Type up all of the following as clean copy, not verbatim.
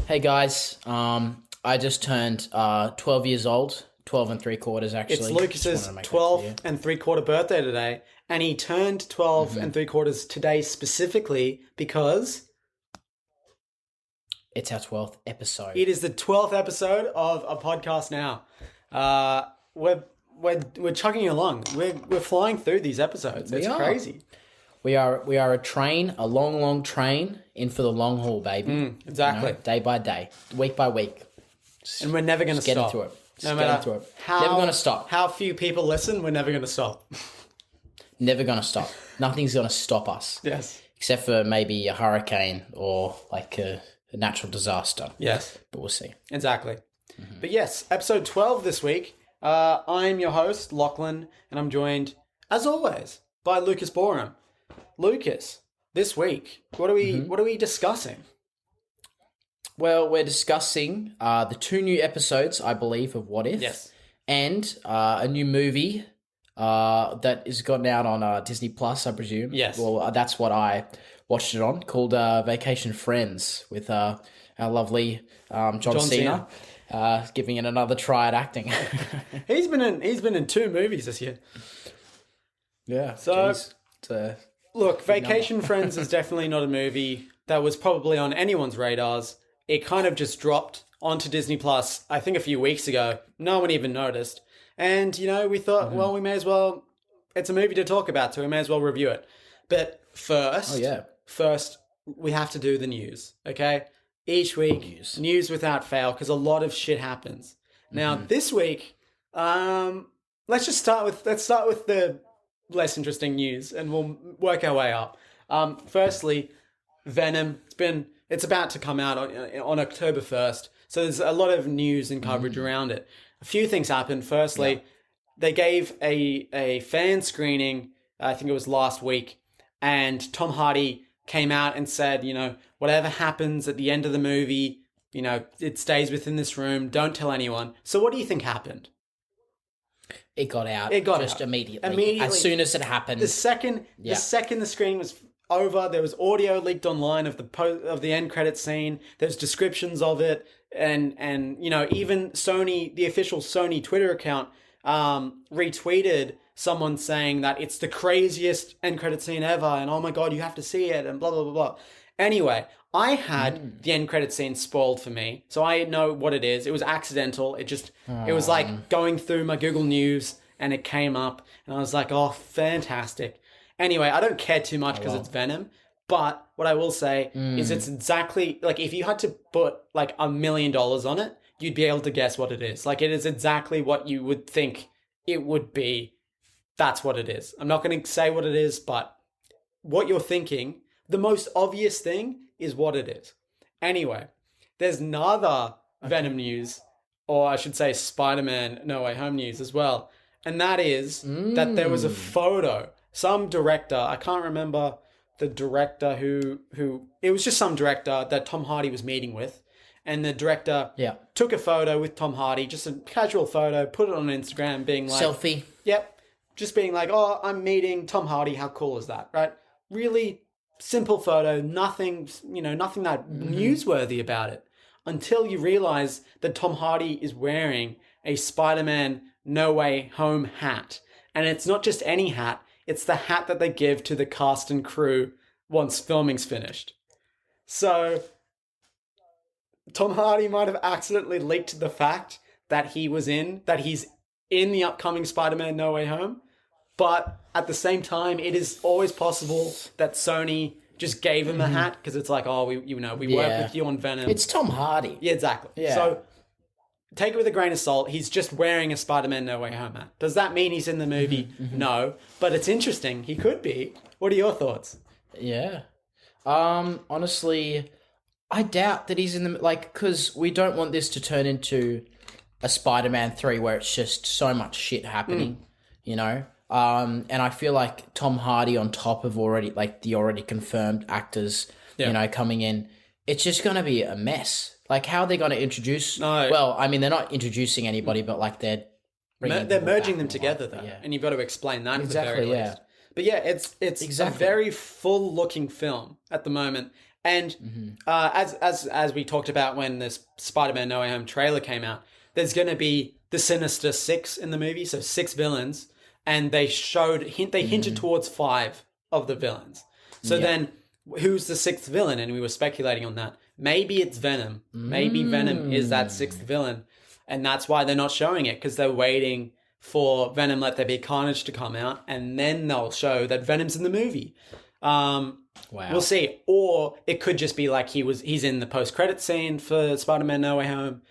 Hey guys, I just turned 12 years old, 12 and 3/4 actually. It's Lucas's 12 and 3/4 birthday today, and he turned 12 and 3/4 today specifically because It's our 12th episode. it is the 12th episode of a podcast now. We're chugging along. We're flying through these episodes. It's crazy. We are a train, a long train in for the long haul, baby. Exactly. You know, day by day, week by week. And we're never going to stop. Get into it. No get matter into it. Never going to stop. How few people listen, we're never going to stop. Never going to stop. Nothing's going to stop us. Yes. Except for maybe a hurricane or like a natural disaster. Yes. But we'll see. Exactly. But yes, episode 12 this week. I'm your host, Lachlan, and I'm joined, as always, by Lucas Boreham. Lucas, this week, what are we discussing? Well, we're discussing the 2 new episodes, I believe, of What If. Yes. And a new movie that is gotten out on Disney Plus, I presume. Yes. Well, that's what I watched it on, called Vacation Friends, with our lovely John Cena. Giving it another try at acting. He's been in 2 movies this year. Yeah. So, geez. look, Vacation Friends is definitely not a movie that was probably on anyone's radars. It kind of just dropped onto Disney Plus, I think a few weeks ago. No one even noticed. And, we thought, well, we may as well, it's a movie to talk about, so we may as well review it. But first, we have to do the news, okay? Each week, news without fail, because a lot of shit happens. Now, this week, let's start with the less interesting news, and we'll work our way up. Firstly, Venom. It's about to come out on October 1st, so there's a lot of news and coverage around it. A few things happened. Firstly, they gave a fan screening, I think it was last week, and Tom Hardy came out and said, whatever happens at the end of the movie, it stays within this room. Don't tell anyone. So what do you think happened? It got out. Immediately. As soon as it happened. The second the screening was over, there was audio leaked online of the end credit scene. There's descriptions of it, and even Sony, the official Sony Twitter account, retweeted someone saying that it's the craziest end credit scene ever, and oh my god, you have to see it, and blah blah blah blah. Anyway, I had the end credit scene spoiled for me, so I know what it is. It was accidental. It was like going through my Google News, and it came up, and I was like, oh, fantastic. Anyway, I don't care too much because it's Venom, but what I will say is it's exactly, like, if you had to put like $1 million on it, you'd be able to guess what it is. Like, it is exactly what you would think it would be. That's what it is. I'm not going to say what it is, but what you're thinking, the most obvious thing is what it is. Anyway, there's another Venom news, or I should say Spider-Man No Way Home news as well. And that is that there was a photo. Some director, I can't remember the director who it was just some director that Tom Hardy was meeting with. And the director took a photo with Tom Hardy, just a casual photo, put it on Instagram being like... Selfie. Yep. Just being like, oh, I'm meeting Tom Hardy. How cool is that, right? Really simple photo, nothing that newsworthy about it. Until you realize that Tom Hardy is wearing a Spider-Man No Way Home hat. And it's not just any hat. It's the hat that they give to the cast and crew once filming's finished. So Tom Hardy might have accidentally leaked the fact that he's in the upcoming Spider-Man No Way Home. But at the same time, it is always possible that Sony just gave him the hat because it's like, oh, we work with you on Venom. It's Tom Hardy. Yeah, exactly. Yeah. So take it with a grain of salt. He's just wearing a Spider-Man No Way Home hat. Does that mean he's in the movie? No. But it's interesting. He could be. What are your thoughts? Yeah. Honestly, I doubt that he's in the... because we don't want this to turn into a Spider-Man 3 where it's just so much shit happening, And I feel like Tom Hardy on top of the already confirmed actors, coming in, it's just going to be a mess. Like, how are they going to introduce... No. Well, I mean, they're not introducing anybody, but they're... They're merging them together, though. Yeah. And you've got to explain that at the very least. But yeah, it's a very full-looking film at the moment. And as we talked about when this Spider-Man No Way Home trailer came out, there's going to be the Sinister Six in the movie, so 6 villains, and they hinted towards 5 of the villains. So then, who's the 6th villain? And we were speculating on that. Maybe it's Venom. Maybe Venom is that 6th villain, and that's why they're not showing it, because they're waiting for Venom Let There Be Carnage to come out, and then they'll show that Venom's in the movie. Wow. We'll see. Or it could just be like he's in the post-credit scene for Spider-Man No Way Home.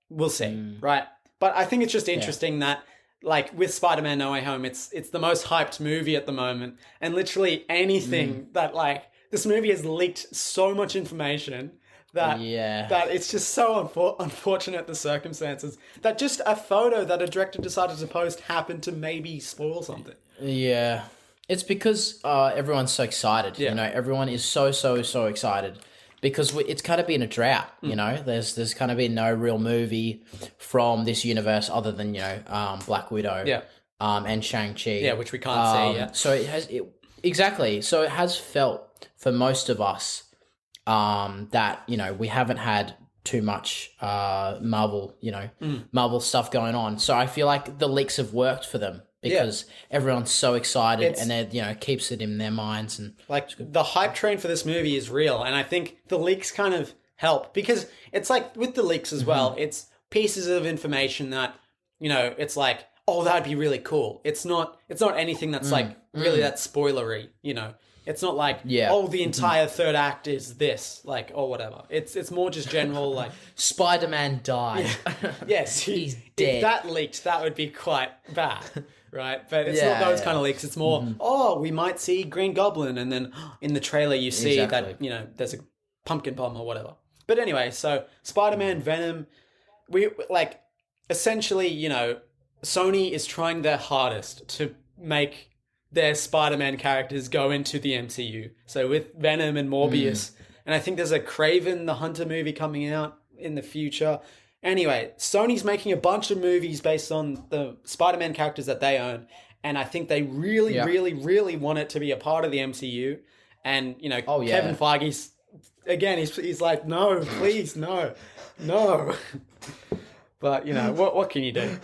We'll see, right? But I think it's just interesting that, like, with Spider-Man No Way Home, it's the most hyped movie at the moment, and literally anything that, like, this movie has leaked so much information that it's just so unfortunate, the circumstances, that just a photo that a director decided to post happened to maybe spoil something. Yeah. It's because everyone's so excited, you know, everyone is so excited because it's kind of been a drought, you know, there's kind of been no real movie from this universe other than, you know, Black Widow and Shang-Chi. Yeah, which we can't see yet. So so it has felt for most of us that, you know, we haven't had too much Marvel, you know, Marvel stuff going on. So I feel like the leaks have worked for them. Because everyone's so excited and they, you know, keeps it in their minds. And like the hype train for this movie is real. And I think the leaks kind of help, because it's like with the leaks as well, it's pieces of information that, you know, it's like, oh, that'd be really cool. It's not anything that's like really that spoilery, you know. It's not like, oh, the entire third act is this, like, or whatever. It's more just general, like... Spider-Man died. Yes, he's dead. If that leaked, that would be quite bad, right? But it's not those kind of leaks. It's more, oh, we might see Green Goblin, and then in the trailer you see that, you know, there's a pumpkin bomb or whatever. But anyway, so Spider-Man, Venom, we, like, essentially, you know, Sony is trying their hardest to make their Spider-Man characters go into the MCU. So with Venom and Morbius, and I think there's a Kraven the Hunter movie coming out in the future. Anyway, Sony's making a bunch of movies based on the Spider-Man characters that they own, and I think they really want it to be a part of the MCU. And, you know, Kevin Feige's, again, he's like, no, please, no. But, you know, what can you do?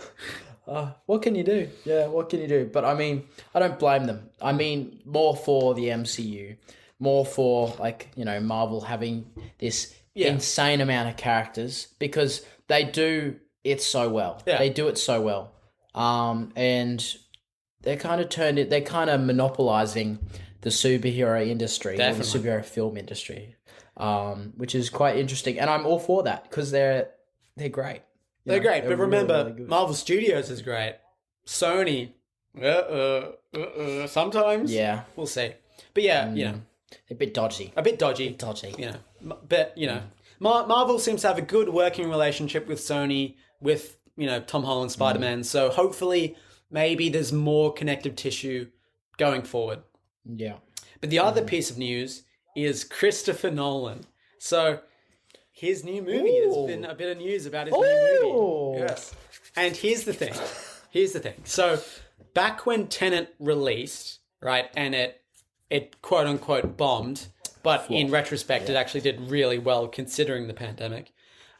What can you do? Yeah, what can you do? But I mean, I don't blame them. I mean, more for the MCU, more for, like, you know, Marvel having this insane amount of characters, because they do it so well. Yeah. They do it so well. And they're kind of monopolizing the superhero industry, or the superhero film industry, which is quite interesting. And I'm all for that, because they're great. They're great, but remember, really Marvel Studios is great. Sony, sometimes. Yeah. We'll see. But yeah, you know. A bit dodgy. You know, but, you know, Marvel seems to have a good working relationship with Sony, with, you know, Tom Holland, Spider-Man. So hopefully, maybe there's more connective tissue going forward. Yeah. But the other piece of news is Christopher Nolan. So... his new movie has been a bit of news about his new movie. Yes. And here's the thing. So, back when Tenet released, right, and it quote unquote bombed, but in retrospect, it actually did really well considering the pandemic.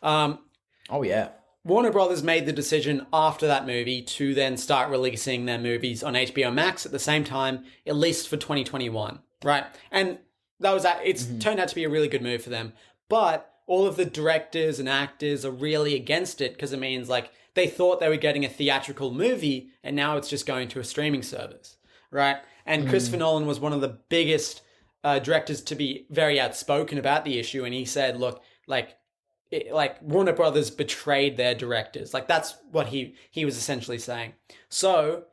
Warner Brothers made the decision after that movie to then start releasing their movies on HBO Max at the same time, at least for 2021, right? And that was it's turned out to be a really good move for them. But all of the directors and actors are really against it, because it means, like, they thought they were getting a theatrical movie and now it's just going to a streaming service, right? And Christopher Nolan was one of the biggest directors to be very outspoken about the issue, and he said, look, like Warner Brothers betrayed their directors. Like, that's what he was essentially saying. So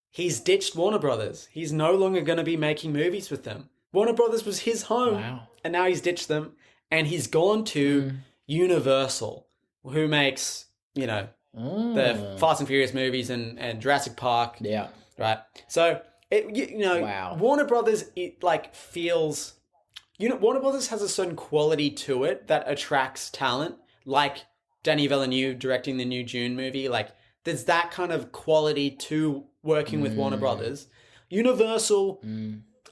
he's ditched Warner Brothers. He's no longer going to be making movies with them. Warner Brothers was his home, and now he's ditched them. And he's gone to Universal, who makes, you know, the Fast and Furious movies and Jurassic Park. Yeah. Right. So, Warner Brothers, feels... Warner Brothers has a certain quality to it that attracts talent, like Denis Villeneuve directing the new Dune movie. Like, there's that kind of quality to working with Warner Brothers. Universal...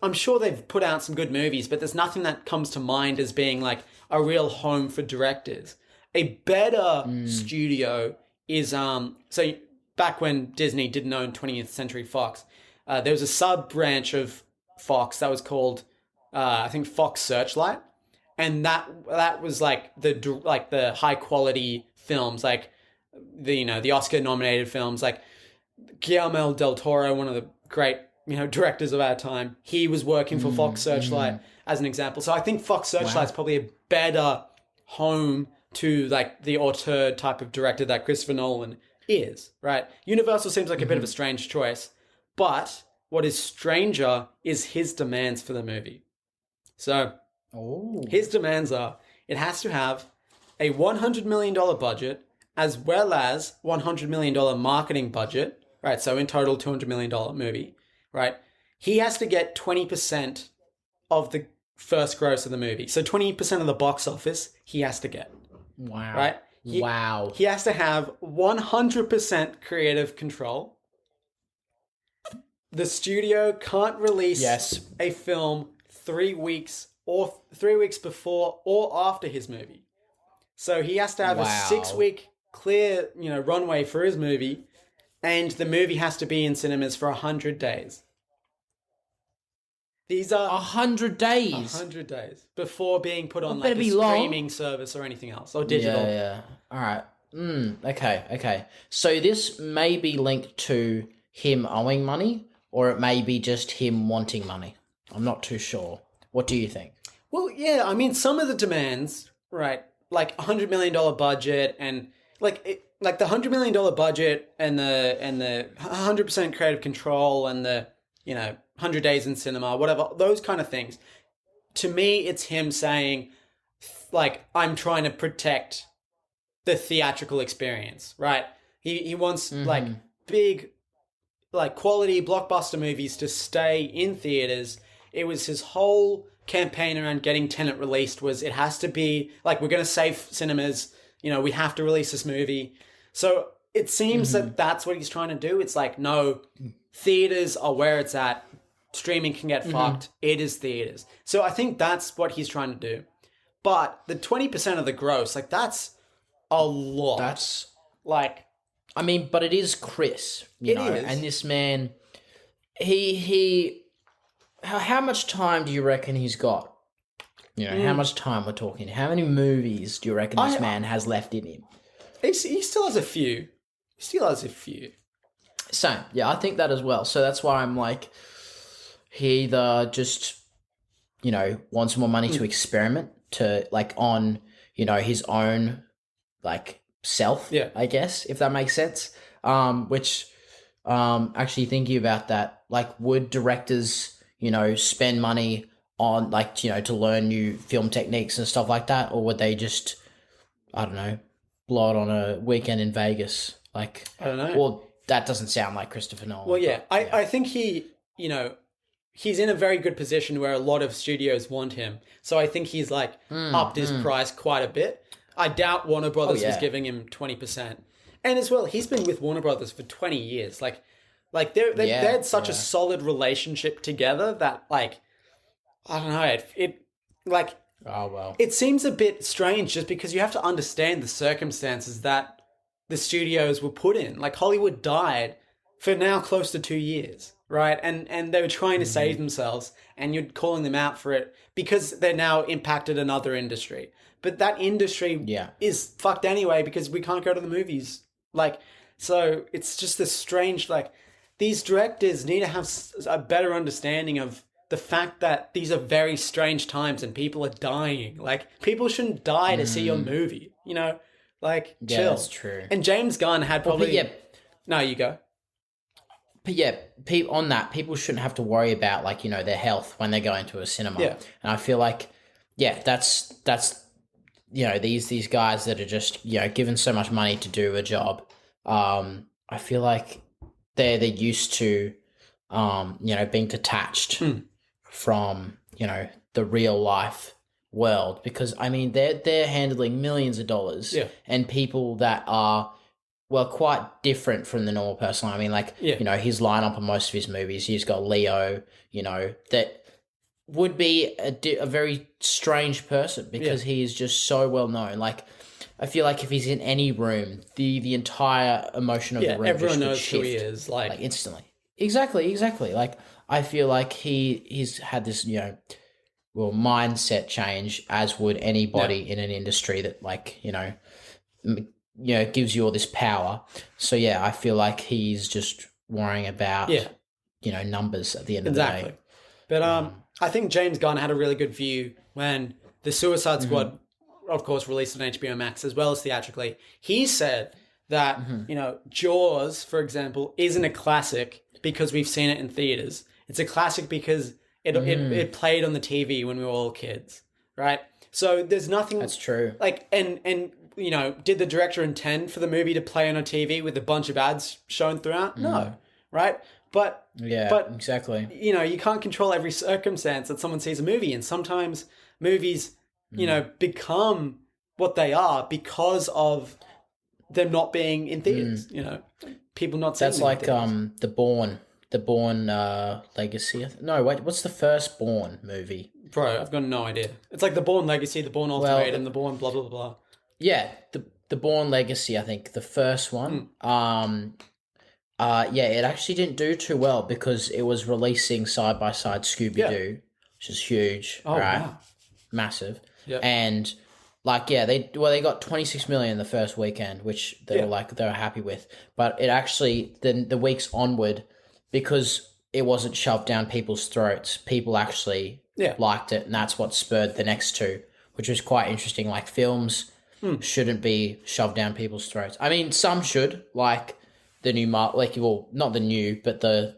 I'm sure they've put out some good movies, but there's nothing that comes to mind as being like a real home for directors. A better studio is so back when Disney didn't own 20th Century Fox, there was a sub branch of Fox that was called I think Fox Searchlight, and that was like the high quality films, like the Oscar nominated films, like Guillermo del Toro, one of the great directors of our time. He was working for Fox Searchlight as an example. So I think Fox Searchlight's probably a better home to like the auteur type of director that Christopher Nolan is, right? Universal seems like a bit of a strange choice, but what is stranger is his demands for the movie. So his demands are, it has to have a $100 million budget as well as $100 million marketing budget, right? So in total, $200 million movie, right? He has to get 20% of the first gross of the movie. So 20% of the box office he has to get. Wow. Right? He has to have 100% creative control. The studio can't release a film 3 weeks before or after his movie. So he has to have a 6-week clear, runway for his movie, and the movie has to be in cinemas for 100 days. These are 100 days. 100 days before being put on like a streaming service or anything else, or digital. Yeah. All right. Okay. So this may be linked to him owing money, or it may be just him wanting money. I'm not too sure. What do you think? Well, yeah, I mean, some of the demands, right, like $100 million budget and like the $100 million budget and the 100% creative control and the 100 days in cinema, whatever, those kind of things. To me, it's him saying, like, I'm trying to protect the theatrical experience, right? He wants like big, like quality blockbuster movies to stay in theaters. It was his whole campaign around getting Tenet released was it has to be like, we're going to save cinemas. We have to release this movie. So it seems that that's what he's trying to do. It's like, no, theaters are where it's at. Streaming can get fucked. It is theaters. So I think that's what he's trying to do. But the 20% of the gross, like that's a lot. That's like, I mean, but it is Chris, you know, is. and this man, how much time do you reckon he's got? How much time we're talking? How many movies do you reckon this man has left in him? He still has a few. Same. Yeah, I think that as well. So that's why I'm like, he either just, wants more money to experiment to like on, his own like self, I guess, if that makes sense. Which actually thinking about that, like would directors, spend money on like, to learn new film techniques and stuff like that? Or would they just, I don't know, blow it on a weekend in Vegas? Like, I don't know. Well, that doesn't sound like Christopher Nolan. Well, yeah, I think he, he's in a very good position where a lot of studios want him. So I think he's like upped his price quite a bit. I doubt Warner Brothers was giving him 20%. And as well, he's been with Warner Brothers for 20 years. Like they had such a solid relationship together that like, I don't know, it like, oh, well, it seems a bit strange just because you have to understand the circumstances that the studios were put in. Like Hollywood died for now close to 2 years, right? And they were trying to save themselves, and you're calling them out for it because they're now impacted another industry. But that industry is fucked anyway because we can't go to the movies. Like, so it's just this strange, like, these directors need to have a better understanding of the fact that these are very strange times and people are dying. Like, people shouldn't die to see your movie, Like, chill. Yeah, that's true. And James Gunn had probably... Well, No, you go. But yeah, on that, people shouldn't have to worry about like, their health when they go into a cinema. Yeah. And I feel like, that's these guys that are just, given so much money to do a job. I feel like they're used to, being detached from, the real life world, because I mean, they're handling millions of dollars and people that are, well, quite different from the normal person. I mean, like, his lineup on most of his movies, he's got Leo, that would be a very strange person because he is just so well known. Like, I feel like if he's in any room, the entire emotion of the room everyone just would knows shift, who he is, like instantly. Exactly. Like, I feel like he's had this, mindset change, as would anybody in an industry that, like, gives you all this power. So I feel like he's just worrying about numbers at the end of the day. But I think James Gunn had a really good view when the Suicide Squad, of course, released on HBO Max as well as theatrically. He said that Jaws, for example, isn't a classic because we've seen it in theaters. It's a classic because it played on the TV when we were all kids, right? So there's nothing. That's true. Like and did the director intend for the movie to play on a TV with a bunch of ads shown throughout? No, right? But exactly. You can't control every circumstance that someone sees a movie, and sometimes movies, become what they are because of them not being in theaters. People not seeing. That's like the Bourne Legacy. No, wait, what's the first Bourne movie? Bro, I've got no idea. It's like the Bourne Legacy, the Bourne Ultimatum, the Bourne blah blah blah. Yeah, the Bourne Legacy, I think, the first one. It actually didn't do too well because it was releasing side by side Scooby-Doo, which is huge, right? Wow. Massive. Yep. And they got 26 million the first weekend, which they were happy with. But it actually the weeks onward, because it wasn't shoved down people's throats, people actually liked it, and that's what spurred the next two, which was quite interesting. Like, films shouldn't be shoved down people's throats. I mean, some should, like the new not the new, but the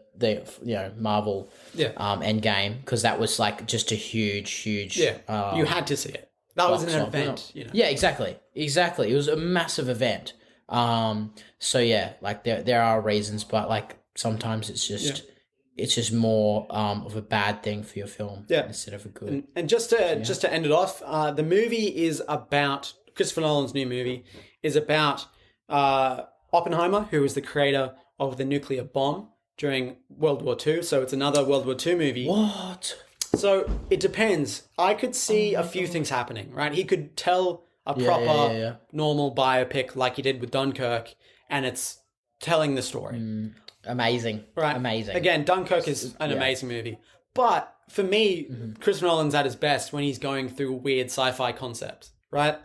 Marvel Endgame, because that was like just a huge you had to see it. That was an event. Yeah, exactly. It was a massive event. Like there are reasons, but like sometimes it's just more of a bad thing for your film instead of a good. And just to end it off, the movie is about Christopher Nolan's new movie is about Oppenheimer, who was the creator of the nuclear bomb during World War II. So it's another World War II movie. What? So it depends. I could see a few things happening, right? He could tell a proper normal biopic like he did with Dunkirk, and it's telling the story. Amazing. Right. Amazing. Again, Dunkirk is an amazing movie. But for me, Chris Nolan's at his best when he's going through weird sci-fi concepts, right?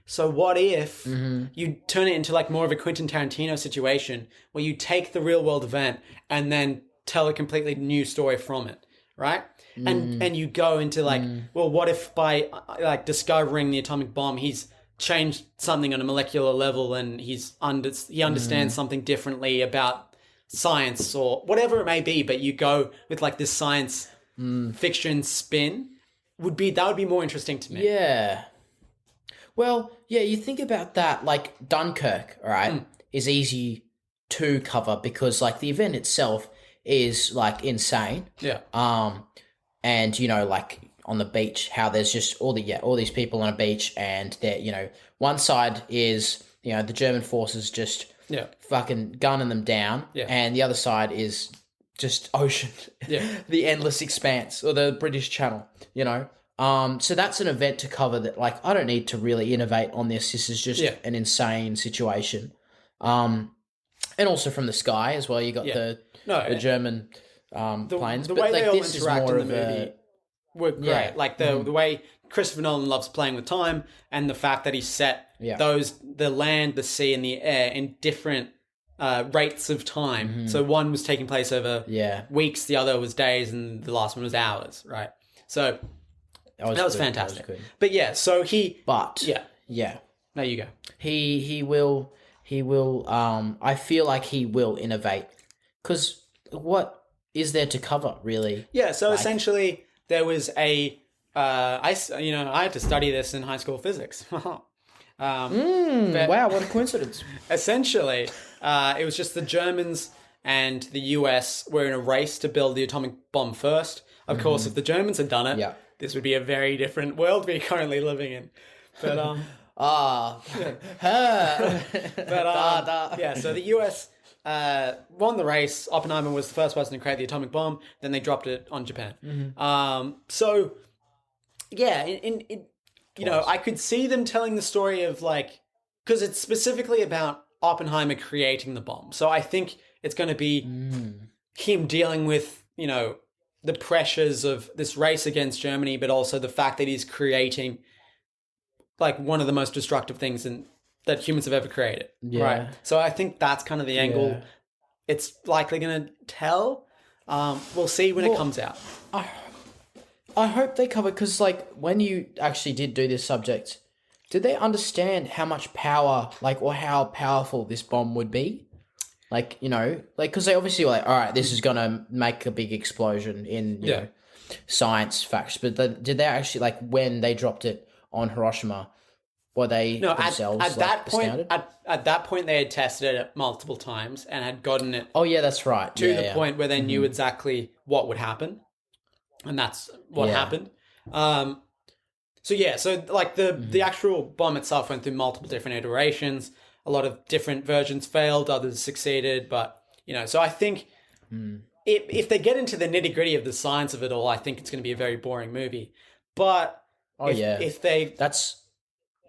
So what if you turn it into like more of a Quentin Tarantino situation where you take the real world event and then tell a completely new story from it, right? And you go into like, well, what if by like discovering the atomic bomb, he's changed something on a molecular level and he understands something differently about science or whatever it may be, but you go with like this science fiction spin that would be more interesting to me. Yeah. Well, you think about that, like Dunkirk, right, is easy to cover because like the event itself is like insane. Yeah. And like on the beach, how there's just all these people on a beach, and they're, one side is, the German forces just fucking gunning them down, and the other side is just ocean, the endless expanse, or the British Channel, So that's an event to cover that, like, I don't need to really innovate on this. This is just an insane situation. And also from the sky as well, you got the German planes. The way like, they all this interact is more in the movie were great. Yeah. Like the way Christopher Nolan loves playing with time, and the fact that he set the land, the sea, and the air in different rates of time. So one was taking place over weeks, the other was days, and the last one was hours, right? So that was fantastic. That was but so he... But... Yeah. There you go. He will... I feel like he will innovate. Because what is there to cover, really? Yeah, so essentially there was a... I had to study this in high school physics. Wow, what a coincidence. Essentially, it was just the Germans and the US were in a race to build the atomic bomb first. Of course, if the Germans had done it, this would be a very different world we're currently living in. But so the US won the race. Oppenheimer was the first person to create the atomic bomb. Then they dropped it on Japan. So, yeah, you know, I could see them telling the story of like, because it's specifically about Oppenheimer creating the bomb. So I think it's going to be him dealing with, you know, the pressures of this race against Germany, but also the fact that he's creating like one of the most destructive things that humans have ever created. Yeah. Right. So I think that's kind of the angle it's likely going to tell. We'll see when it comes out. I hope they cover, because like when you actually did do this subject, did they understand how much power, like, or how powerful this bomb would be? Like, you know, like, because they obviously were like, all right, this is going to make a big explosion in, you know, science facts. But did they actually, like, when they dropped it on Hiroshima, were they themselves at that point, astounded? At that point, they had tested it multiple times and had gotten it Oh, yeah, that's right. to the point where they knew exactly what would happen. And that's what happened. So like the actual bomb itself went through multiple different iterations. A lot of different versions failed, others succeeded. But, you know, so I think if they get into the nitty gritty of the science of it all, I think it's going to be a very boring movie. But if they...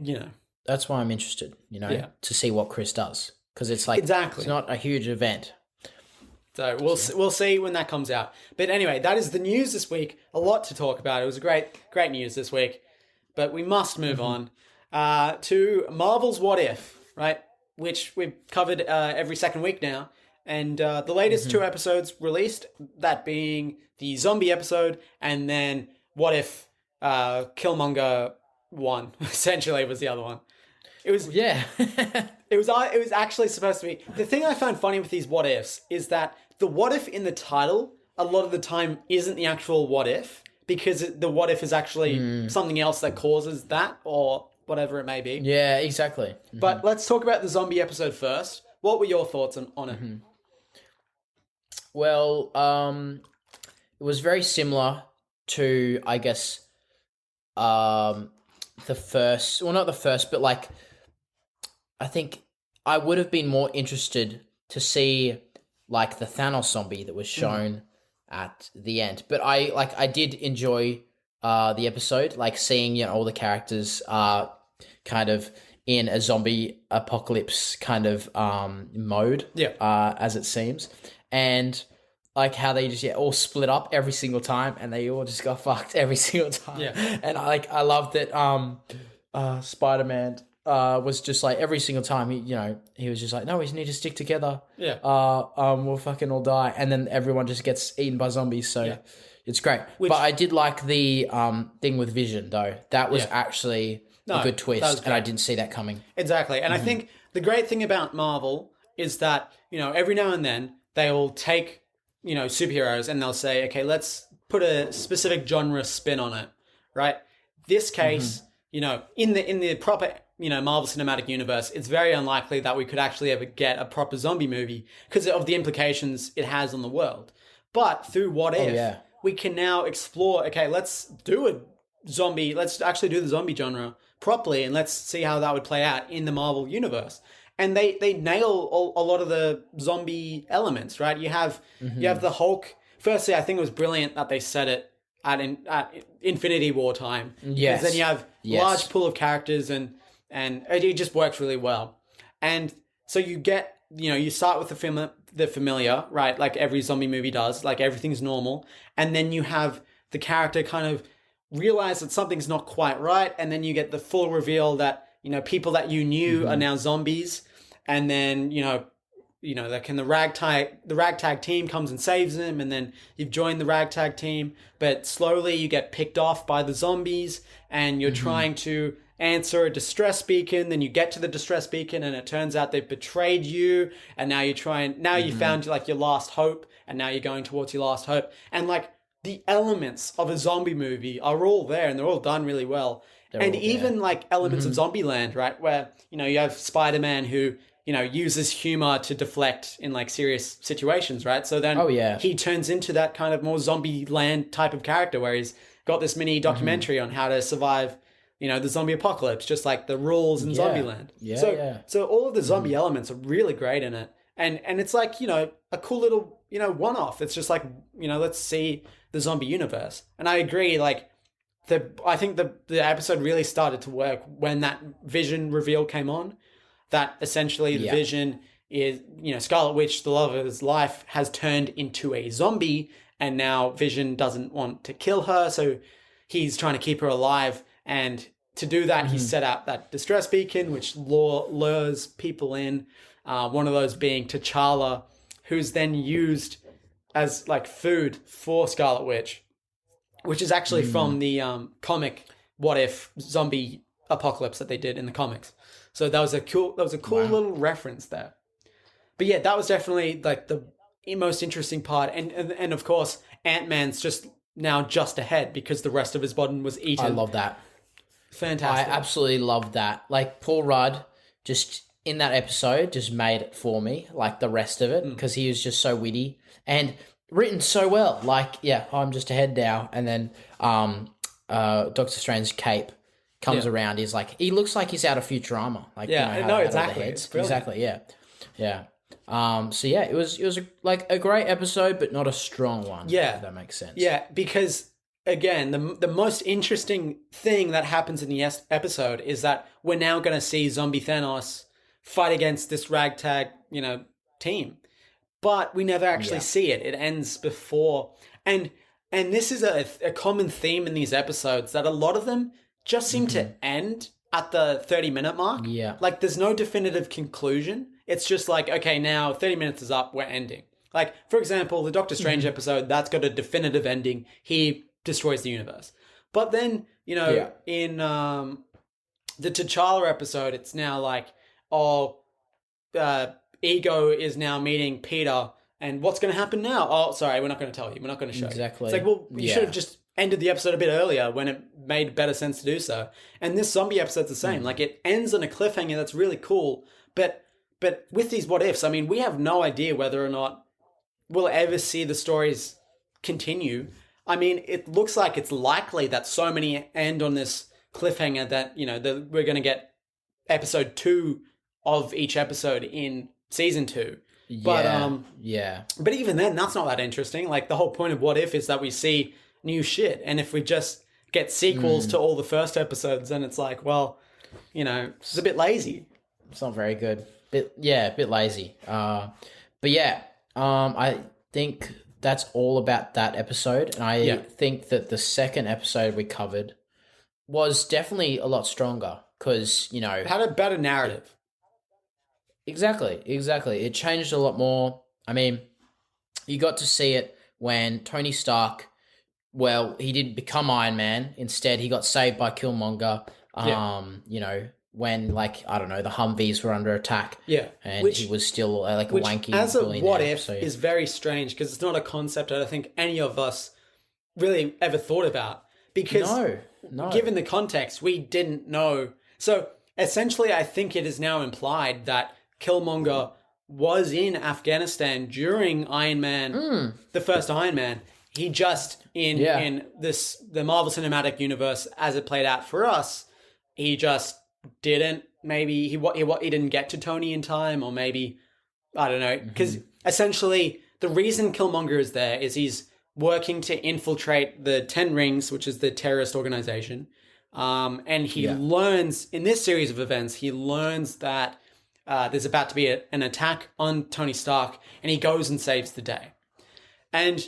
You know. That's why I'm interested, you know, to see what Chris does. Because it's like, it's not a huge event. So we'll see when that comes out. But anyway, that is the news this week. A lot to talk about. It was a great news this week. But we must move on to Marvel's What If, right? Which we've covered every second week now. And the latest 2 episodes released, that being the zombie episode, and then What If Killmonger won, essentially, was the other one. It was it was actually supposed to be. The thing I found funny with these what ifs is that the what if in the title a lot of the time isn't the actual what if, because the what if is actually something else that causes that or whatever it may be. Yeah, exactly. But let's talk about the zombie episode first. What were your thoughts on it? Well, it was very similar to, I guess, the first, well, not the first, but like, I think I would have been more interested to see like the Thanos zombie that was shown at the end. But I did enjoy the episode, like seeing, you know, all the characters kind of in a zombie apocalypse kind of mode, as it seems. And like how they just all split up every single time, and they all just got fucked every single time. Yeah. And I loved that Spider-Man was just like every single time he was just like, no, we just need to stick together. Yeah. We'll fucking all die, and then everyone just gets eaten by zombies. So it's great. But I did like the thing with Vision though. That was actually a good twist, and I didn't see that coming. Exactly. And I think the great thing about Marvel is that, you know, every now and then they will take, you know, superheroes and they'll say, okay, let's put a specific genre spin on it, right? This case, you know, in the proper, you know, Marvel Cinematic Universe, it's very unlikely that we could actually ever get a proper zombie movie because of the implications it has on the world. But through What If, we can now explore, okay, let's actually do the zombie genre properly, and let's see how that would play out in the Marvel Universe. And they nail a lot of the zombie elements, right? You have the Hulk. Firstly, I think it was brilliant that they set it at Infinity War time. Yes. Then you have large pool of characters, and it just works really well. And so you get, you know, you start with the familiar, right? Like every zombie movie does, like everything's normal. And then you have the character kind of realize that something's not quite right. And then you get the full reveal that, you know, people that you knew are now zombies. And then, you know, the ragtag team comes and saves them, and then you've joined the ragtag team, but slowly you get picked off by the zombies, and you're trying to answer a distress beacon. Then you get to the distress beacon, and it turns out they've betrayed you, and now you found like your last hope, and now you're going towards your last hope. And like the elements of a zombie movie are all there, and they're all done really well. And even like elements of Zombieland, right? Where, you know, you have Spider-Man who, you know, uses humor to deflect in like serious situations, right? So then he turns into that kind of more Zombieland type of character where he's got this mini documentary on how to survive, you know, the zombie apocalypse, just like the rules in Zombieland. So all of the zombie elements are really great in it. and it's like, you know, a cool little, you know, one-off. It's just like, you know, let's see the zombie universe. And I agree, like, I think the episode really started to work when that Vision reveal came on, that essentially the Vision is, you know, Scarlet Witch, the love of his life, has turned into a zombie, and now Vision doesn't want to kill her, so he's trying to keep her alive, and to do that, he set out that distress beacon, which lures people in, one of those being T'Challa, who's then used as, like, food for Scarlet Witch, which is actually from the comic What If zombie apocalypse that they did in the comics. So that was a cool little reference there. But yeah, that was definitely like the most interesting part. And of course, Ant-Man's just ahead because the rest of his body was eaten. I love that. Fantastic. I absolutely love that. Like, Paul Rudd just in that episode just made it for me, like the rest of it, because he was just so witty and written so well. Like, yeah, I'm just ahead now. And then Doctor Strange's cape comes around. He's like, he looks like he's out of Futurama. Like, yeah, you know, no, how exactly. Exactly, yeah. Yeah. So yeah, it was a great episode, but not a strong one. Yeah. If that makes sense. Yeah, because again, the most interesting thing that happens in the episode is that we're now going to see Zombie Thanos fight against this ragtag, you know, team. But we never actually see it. It ends before. And this is a common theme in these episodes, that a lot of them just seem to end at the 30-minute mark. Yeah. Like, there's no definitive conclusion. It's just like, okay, now 30 minutes is up, we're ending. Like, for example, the Doctor Strange episode, that's got a definitive ending. He destroys the universe. But then, you know, in the T'Challa episode, it's now like, Ego is now meeting Peter, and what's going to happen now? Oh, sorry, we're not going to tell you. We're not going to show you. Exactly. It's like, well, you should have just ended the episode a bit earlier when it made better sense to do so. And this zombie episode's the same. Like, it ends on a cliffhanger that's really cool, but with these what ifs, I mean, we have no idea whether or not we'll ever see the stories continue. I mean, it looks like it's likely that so many end on this cliffhanger that, you know, we're going to get episode 2 of each episode in season 2. But but even then, that's not that interesting. Like, the whole point of What If is that we see new shit, and if we just get sequels to all the first episodes, then it's like, well, you know, it's a bit lazy. It's not very good. A bit lazy. But yeah, I think that's all about that episode, and I think that the second episode we covered was definitely a lot stronger because, you know, It had a better narrative. Exactly. It changed a lot more. I mean, you got to see it when Tony Stark, well, he didn't become Iron Man. Instead, he got saved by Killmonger. You know, when, like, I don't know, the Humvees were under attack. Yeah. And he was still like a wanky as a billionaire. What If is very strange because it's not a concept I don't think any of us really ever thought about. Because given the context, we didn't know. So essentially, I think it is now implied that Killmonger was in Afghanistan during Iron Man, the first Iron Man. He just in the Marvel Cinematic Universe as it played out for us, he just didn't. Maybe he didn't get to Tony in time, or maybe I don't know. Because essentially, the reason Killmonger is there is he's working to infiltrate the Ten Rings, which is the terrorist organization. And he learns in this series of events, he learns that there's about to be an attack on Tony Stark, and he goes and saves the day. And,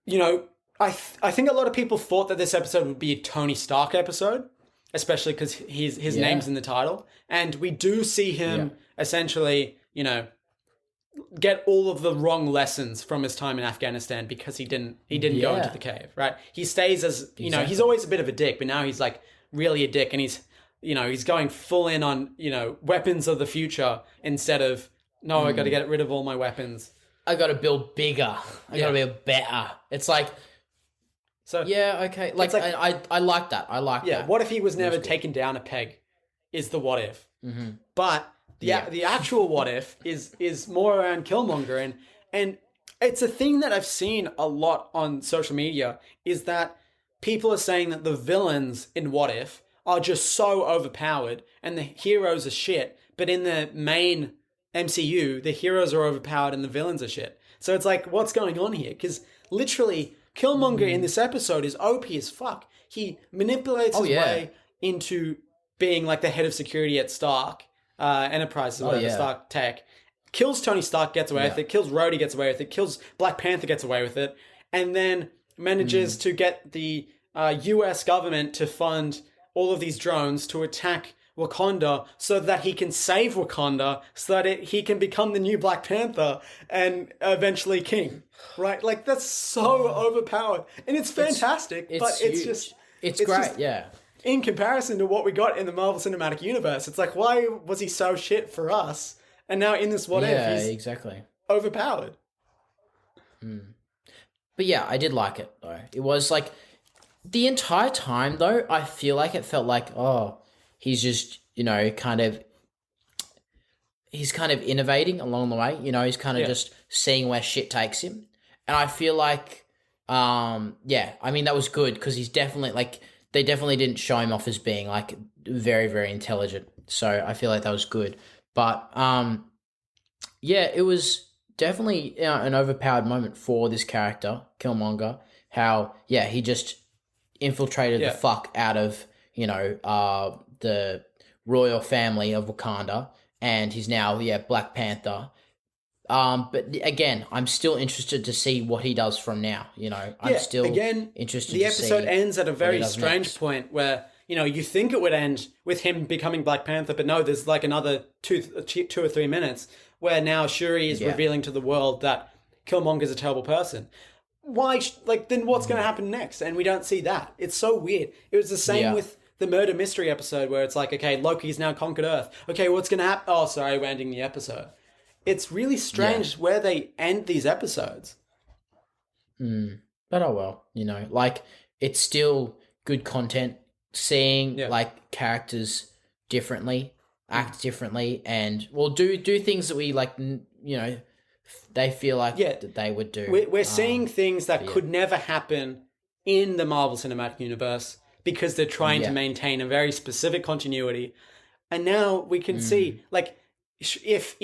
you know, I think a lot of people thought that this episode would be a Tony Stark episode, especially because his name's in the title. And we do see him essentially, you know, get all of the wrong lessons from his time in Afghanistan because he didn't go into the cave, right? He stays as, you know, he's always a bit of a dick, but now he's like really a dick, and he's going full in on, you know, weapons of the future instead of, no, I got to get rid of all my weapons. I got to build bigger. I got to build better. It's like, so okay. Like I like that. I like that. Yeah. What if he was never taken down a peg? Is the what if? But the actual what if is more around Killmonger, and it's a thing that I've seen a lot on social media is that people are saying that the villains in What If are just so overpowered and the heroes are shit, but in the main MCU, the heroes are overpowered and the villains are shit. So it's like, what's going on here? Because literally, Killmonger in this episode is OP as fuck. He manipulates his way into being like the head of security at Stark Enterprises, whatever, Stark Tech. Kills Tony Stark, gets away with it. Kills Rhodey, gets away with it. Kills Black Panther, gets away with it. And then manages to get the US government to fund all of these drones to attack Wakanda so that he can save Wakanda, so that he can become the new Black Panther and eventually king. Right? Like, that's so overpowered. And it's fantastic, but it's just... It's great, just, in comparison to what we got in the Marvel Cinematic Universe, it's like, why was he so shit for us? And now in this What If, he's exactly overpowered. But yeah, I did like it, though. It was like, the entire time, though, I feel like it felt like, he's just, he's kind of innovating along the way. He's kind of just seeing where shit takes him. And I feel like, that was good, because he's definitely, like, they definitely didn't show him off as being, like, very, very intelligent. So I feel like that was good. But, it was definitely an overpowered moment for this character, Killmonger. How, he just infiltrated the fuck out of, the royal family of Wakanda, and he's now, Black Panther. But again, I'm still interested to see what he does from now. I'm still interested. The episode ends at a very strange point where you think it would end with him becoming Black Panther, but no, there's like another 2 or 3 minutes where now Shuri is revealing to the world that Killmonger's a terrible person. Why? Then what's going to happen next? And we don't see that. It's so weird. It was the same with the murder mystery episode where it's like, okay, Loki's now conquered Earth. Okay, what's going to happen? Oh, sorry, we're ending the episode. It's really strange where they end these episodes. But oh well, it's still good content. Seeing like characters differently, act differently, and do things that we like. They feel like that they would do. We're seeing things that could never happen in the Marvel Cinematic Universe because they're trying to maintain a very specific continuity. And now we can see, like, if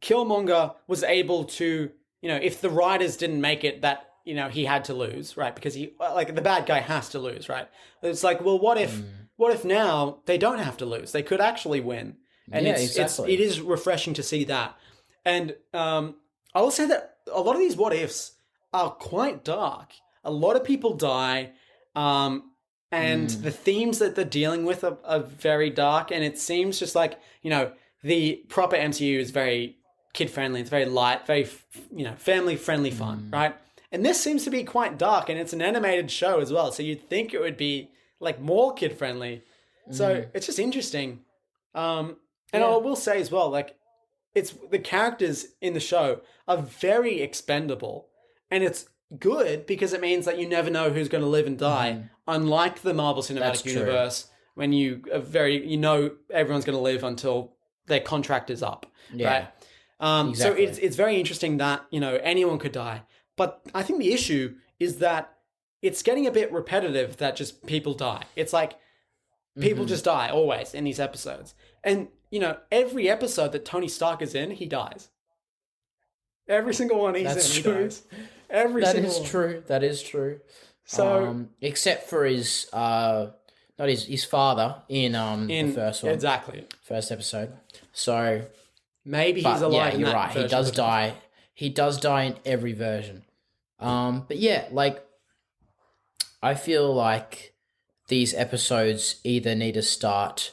Killmonger was able to, if the writers didn't make it that, he had to lose, right? Because the bad guy has to lose, right? It's like, well, what if now they don't have to lose? They could actually win. And it is refreshing to see that. And I will say that a lot of these what ifs are quite dark. A lot of people die, and the themes that they're dealing with are very dark. And it seems just like, the proper MCU is very kid friendly. It's very light, very family friendly fun, right? And this seems to be quite dark, and it's an animated show as well. So you'd think it would be like more kid friendly. So it's just interesting. And I will say as well, like, it's the characters in the show are very expendable, and it's good because it means that you never know who's going to live and die. Unlike the Marvel Cinematic Universe, when everyone's going to live until their contract is up, right? So it's very interesting that anyone could die, but I think the issue is that it's getting a bit repetitive that just people die. It's like people just die always in these episodes, and every episode that Tony Stark is in, he dies. Every single one he's in, he dies. That is true. So, except for his his father in the first one, first episode. So maybe he's alive. Yeah, you're right. He does die. He does die in every version. But yeah, like, I feel like these episodes either need to start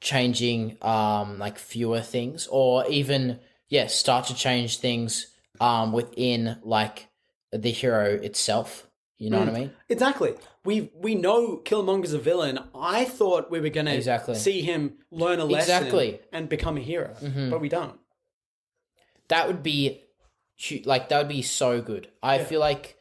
changing like fewer things, or even start to change things within like the hero itself. You know what I mean? Exactly. We know Killmonger's a villain. I thought we were going to see him learn a lesson and become a hero, but we don't. That would be so good. I feel like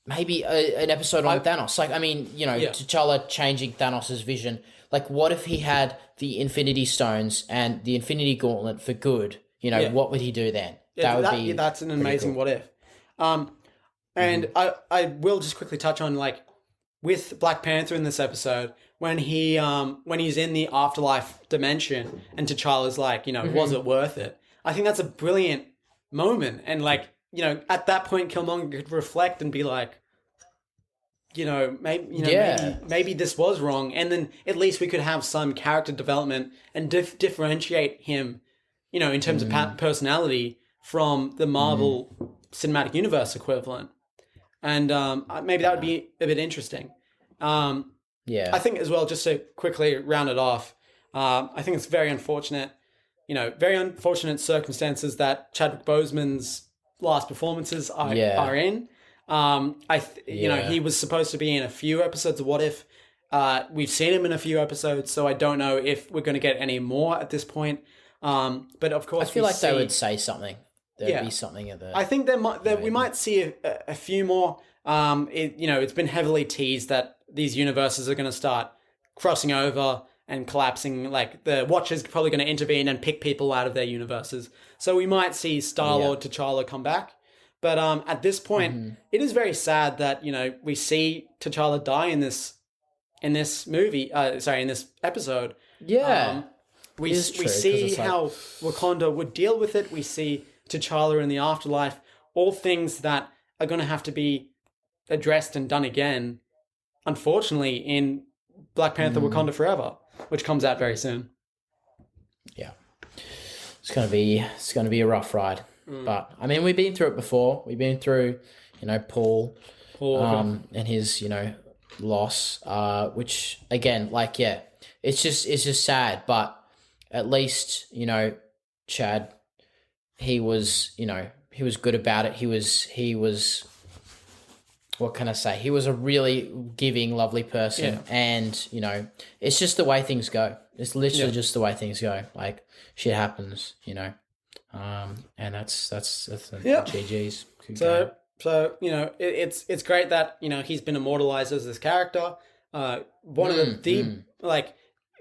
maybe an episode on Thanos. Like, I mean, T'Challa changing Thanos' vision. Like, what if he had the Infinity Stones and the Infinity Gauntlet for good? What would he do then? That's an amazing cool. What if. And I will just quickly touch on, like, with Black Panther in this episode, when he's in the afterlife dimension and T'Challa's like, was it worth it? I think that's a brilliant moment. And like, at that point, Killmonger could reflect and be like, maybe this was wrong. And then at least we could have some character development and differentiate him, in terms of personality from the Marvel Cinematic Universe equivalent. And maybe that would be a bit interesting. I think as well, just to quickly round it off, I think it's very unfortunate, very unfortunate circumstances that Chadwick Boseman's last performances are in. He was supposed to be in a few episodes of What If. We've seen him in a few episodes, so I don't know if we're going to get any more at this point. But of course, I feel like they would say something. There'd be something at the. I think we might see a few more. It's been heavily teased that these universes are going to start crossing over and collapsing. Like the Watcher's probably going to intervene and pick people out of their universes. So we might see Star-Lord, T'Challa come back. But at this point, it is very sad that we see T'Challa die in this movie. In this episode. Yeah, we see how Wakanda would deal with it. We see T'Challa in the afterlife. All things that are going to have to be addressed and done again, unfortunately, in Black Panther: Wakanda Forever, which comes out very soon. Yeah, it's gonna be a rough ride, but I mean, we've been through it before. We've been through, Paul, and his loss, which again, it's just sad, but at least Chad, he was good about it. He was. What can I say? He was a really giving, lovely person. Yeah. And, it's just the way things go. It's literally just the way things go. Like, shit happens, And that's GG's. So, it's great that, he's been immortalized as this character. One of the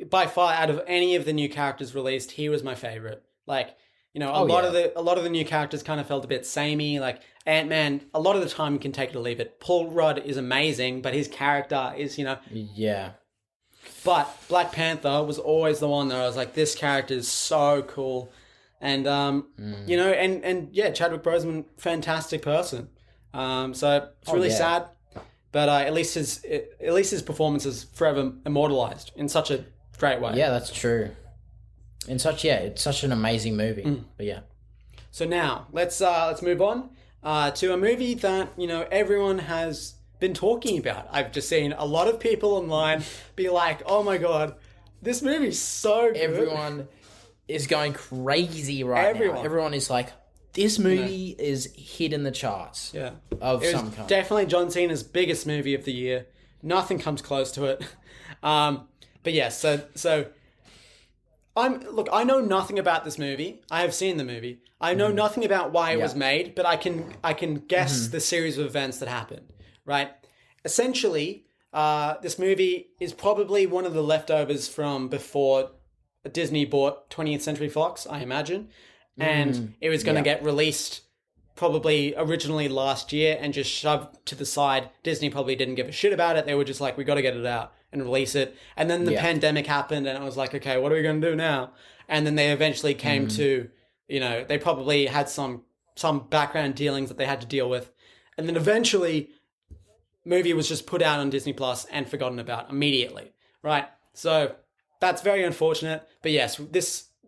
by far, out of any of the new characters released, he was my favorite. Like, a lot of the new characters kind of felt a bit samey. Like Ant-Man, a lot of the time you can take it or leave it. Paul Rudd is amazing, but his character is, Yeah. But Black Panther was always the one that I was like, this character is so cool. And, Chadwick Boseman, fantastic person. So it's really sad. But at least his performance is forever immortalized in such a great way. Yeah, that's true. It's such an amazing movie. But yeah. So now let's move on to a movie that everyone has been talking about. I've just seen a lot of people online be like, "Oh my god, this movie's so good." Everyone is going crazy now. Everyone is like, "This movie is hitting the charts." Yeah, of some kind. Definitely John Cena's biggest movie of the year. Nothing comes close to it. But yes, so. I know nothing about this movie. I have seen the movie. I know nothing about why it was made, but I can guess the series of events that happened, right? Essentially, this movie is probably one of the leftovers from before Disney bought 20th Century Fox, I imagine. And it was going to get released probably originally last year and just shoved to the side. Disney probably didn't give a shit about it. They were just like, we got to get it out and release it. And then the pandemic happened and it was like, okay, what are we going to do now? And then they eventually came to, they probably had some background dealings that they had to deal with. And then eventually movie was just put out on Disney Plus and forgotten about immediately, right? So that's very unfortunate. But yes,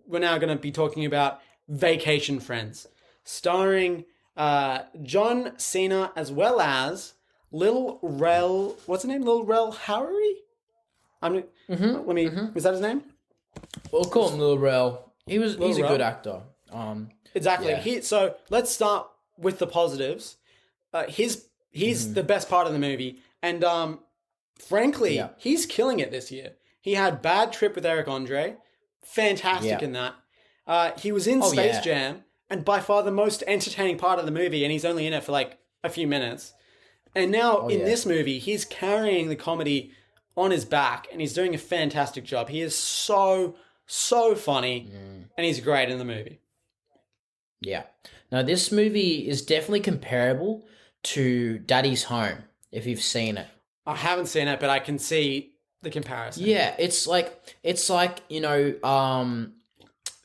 we're now going to be talking about Vacation Friends, starring John Cena as well as Lil Rel. What's his name? Lil Rel Howery? Was that his name? We'll call him Lil Rel. He's a good actor. Exactly. Yeah. So let's start with the positives. He's the best part of the movie, and frankly, he's killing it this year. He had Bad Trip with Eric Andre, fantastic in that. He was in Space Jam, and by far the most entertaining part of the movie, and he's only in it for like a few minutes. And now in this movie, he's carrying the comedy on his back, and he's doing a fantastic job. He is so funny, and he's great in the movie. Yeah. Now, this movie is definitely comparable to Daddy's Home, if you've seen it. I haven't seen it, but I can see the comparison. Yeah, it's like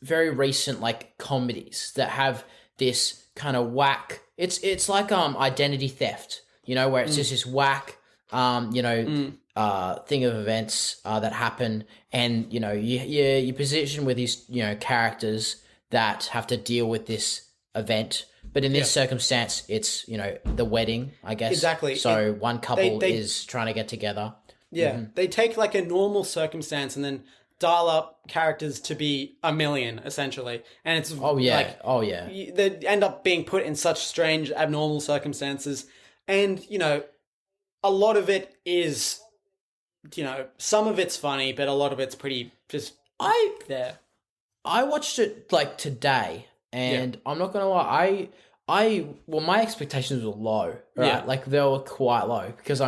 very recent like comedies that have this kind of whack. It's like identity theft, where it's just this whack thing of events that happen, and you position with these characters that have to deal with this event. But in this circumstance, it's the wedding, I guess. Exactly. So one couple is trying to get together. Yeah, they take like a normal circumstance and then dial up characters to be a million, essentially. And it's they end up being put in such strange, abnormal circumstances. And, a lot of it is, some of it's funny, but a lot of it's pretty just there. I watched it like today, and I'm not gonna lie, my expectations were low, right? Yeah. Like they were quite low because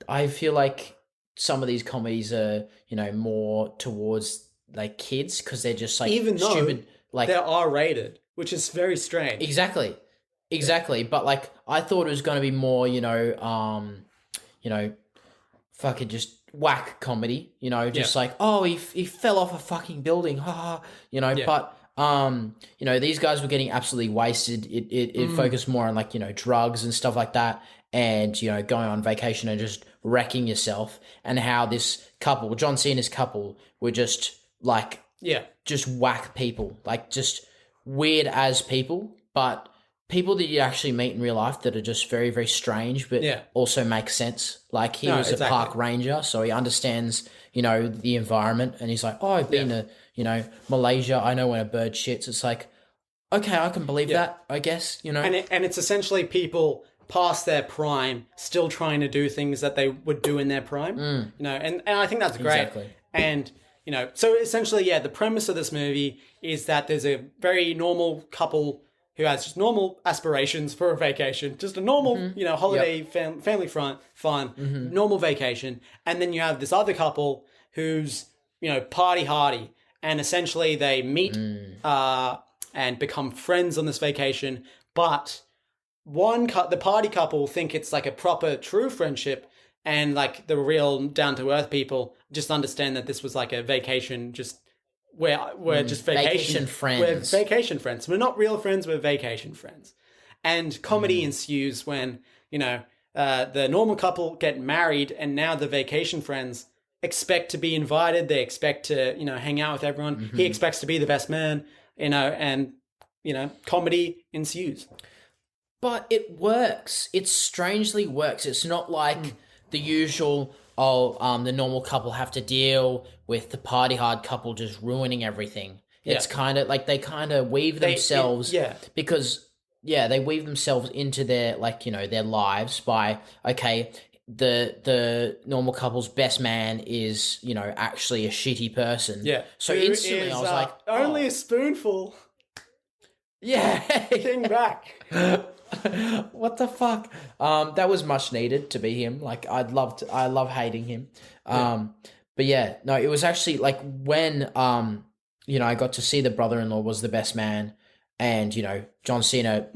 I feel like some of these comedies are, more towards like kids because they're just like Even though stupid, like they're R-rated, which is very strange. Exactly. But like I thought it was going to be more, fucking just whack comedy, just like, oh, he fell off a fucking building, haha, but these guys were getting absolutely wasted. It focused more on like, drugs and stuff like that, and going on vacation and just wrecking yourself, and how this couple, John Cena's couple, were just like just whack people, like just weird as people, but people that you actually meet in real life that are just very, very strange, but also make sense. Like he was a park ranger, so he understands, the environment, and he's like, oh, I've been to, Malaysia. I know when a bird shits. It's like, okay, I can believe that, I guess, And it's essentially people past their prime still trying to do things that they would do in their prime, and I think that's great. Exactly. And, so essentially, the premise of this movie is that there's a very normal couple who has just normal aspirations for a vacation, just a normal, holiday, family fun, normal vacation. And then you have this other couple who's, party hardy. And essentially they meet and become friends on this vacation. But the party couple think it's like a proper, true friendship. And like the real down-to-earth people just understand that this was like a vacation, just we're just vacation friends. We're vacation friends. We're not real friends. We're vacation friends. And comedy ensues when, the normal couple get married, and now the vacation friends expect to be invited. They expect to, hang out with everyone. He expects to be the best man, and, comedy ensues. But it works. It strangely works. It's not like the usual, the normal couple have to deal with the party hard couple just ruining everything. It's kind of like they kind of weave themselves because they weave themselves into their their lives by the normal couple's best man is actually a shitty person. So instantly I was like, only a spoonful. King back. What the fuck? That was much needed to be him. Like I love hating him. But no, it was actually like when I got to see the brother-in-law was the best man, and John Cena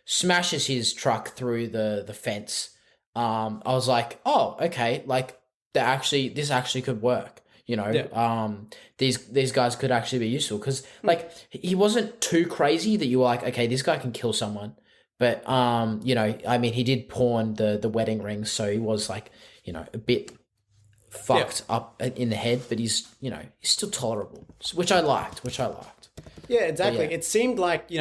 smashes his truck through the fence. I was like, oh, okay, like this actually could work. These guys could actually be useful because like he wasn't too crazy that you were like, okay, this guy can kill someone. But I mean, he did pawn the wedding ring, so he was like, a bit fucked up in the head, but he's still tolerable, which I liked. Yeah, exactly. It seemed like,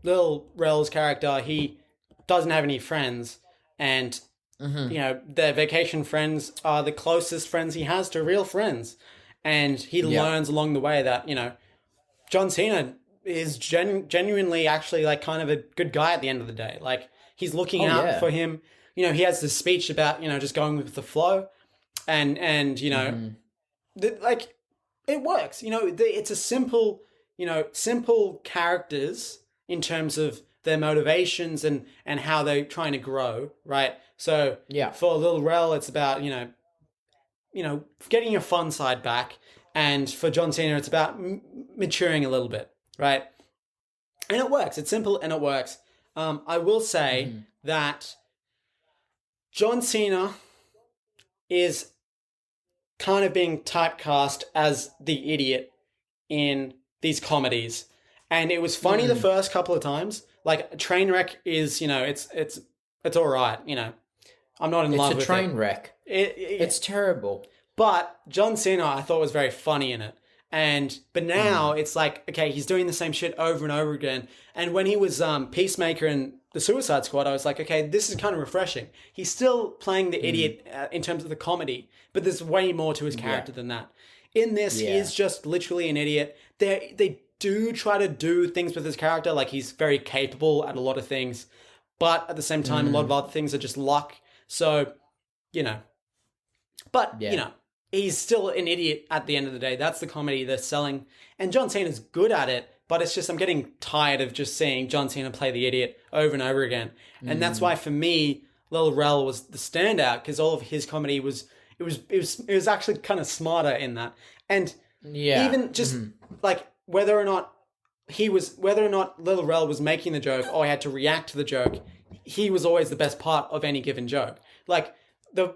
Lil Rel's character, he doesn't have any friends, and their vacation friends are the closest friends he has to real friends. And he learns along the way that, John Cena is genuinely actually like kind of a good guy at the end of the day. Like he's looking out for him. He has this speech about, just going with the flow, and like it works. It's a simple, simple characters in terms of their motivations and how they're trying to grow, right? So for Lil Rel, it's about, getting your fun side back. And for John Cena, it's about maturing a little bit, right? And it works. It's simple and it works. I will say that John Cena is kind of being typecast as the idiot in these comedies. And it was funny the first couple of times. Like, Trainwreck is, it's all right, I'm not in love with it. It's a train wreck. It's terrible. But John Cena, I thought, was very funny in it. But now it's like, okay, he's doing the same shit over and over again. And when he was Peacemaker in the Suicide Squad, I was like, okay, this is kind of refreshing. He's still playing the idiot in terms of the comedy, but there's way more to his character than that. In this, he is just literally an idiot. They do try to do things with his character, like he's very capable at a lot of things, but at the same time, a lot of other things are just luck. So, but, he's still an idiot at the end of the day. That's the comedy they're selling. And John Cena's good at it, but it's just, I'm getting tired of just seeing John Cena play the idiot over and over again. And that's why, for me, Lil Rel was the standout, because all of his comedy was actually kind of smarter in that. And even just like whether or not Lil Rel was making the joke or he had to react to the joke, he was always the best part of any given joke. Like,